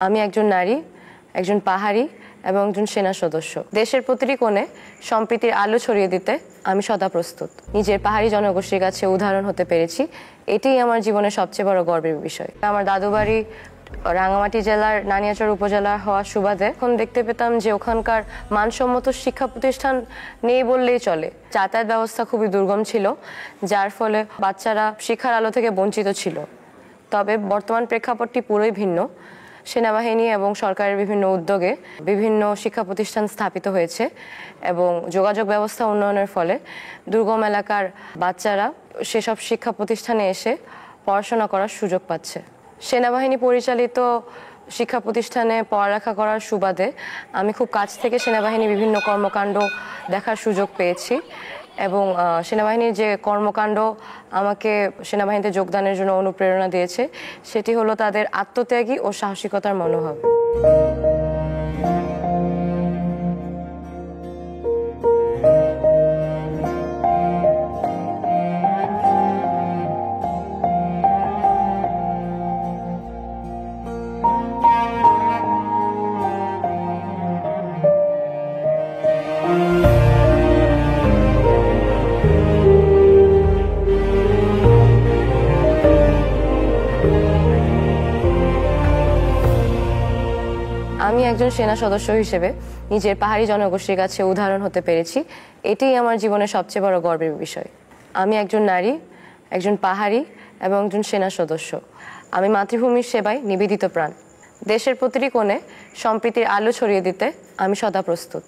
আমি একজন নারী, একজন পাহাড়ি এবং একজন সেনা সদস্য। দেশের প্রতিটি কোণে সম্প্রীতির আলো ছড়িয়ে দিতে আমি সদা প্রস্তুত। নিজের পাহাড়ি জনগোষ্ঠীর কাছে উদাহরণ হতে পেরেছি, এটাই আমার জীবনের সবচেয়ে বড় গর্বের বিষয়। আমার দাদু বাড়ি রাঙামাটি জেলার নানিয়াচর উপজেলা হওয়ার সুবাদে এখন দেখতে পেতাম যে ওখানকার মানসম্মত শিক্ষা প্রতিষ্ঠান নেই বললেই চলে। যাতায়াত ব্যবস্থা খুবই দুর্গম ছিল, যার ফলে বাচ্চারা শিক্ষার আলো থেকে বঞ্চিত ছিল। তবে বর্তমান প্রেক্ষাপটটি পুরোই ভিন্ন। সেনাবাহিনী এবং সরকারের বিভিন্ন উদ্যোগে বিভিন্ন শিক্ষা প্রতিষ্ঠান স্থাপিত হয়েছে এবং যোগাযোগ ব্যবস্থা উন্নয়নের ফলে দুর্গম এলাকার বাচ্চারা সেসব শিক্ষা প্রতিষ্ঠানে এসে পড়াশোনা করার সুযোগ পাচ্ছে। সেনাবাহিনী পরিচালিত শিক্ষা প্রতিষ্ঠানে পড়ালেখা করার সুবাদে আমি খুব কাছ থেকে সেনাবাহিনীর বিভিন্ন কর্মকাণ্ড দেখার সুযোগ পেয়েছি এবং সেনাবাহিনীর যে কর্মকাণ্ড আমাকে সেনাবাহিনীতে যোগদানের জন্য অনুপ্রেরণা দিয়েছে, সেটি হলো তাদের আত্মত্যাগী ও সাহসিকতার মনোভাব। আমি একজন সেনা সদস্য হিসেবে নিজের পাহাড়ি জনগোষ্ঠীর কাছে উদাহরণ হতে পেরেছি, এটাই আমার জীবনের সবচেয়ে বড় গর্বের বিষয়। আমি একজন নারী, একজন পাহাড়ি এবং একজন সেনা সদস্য। আমি মাতৃভূমির সেবায় নিবেদিত প্রাণ। দেশের প্রতিটি কোণে সম্প্রীতির আলো ছড়িয়ে দিতে আমি সদা প্রস্তুত।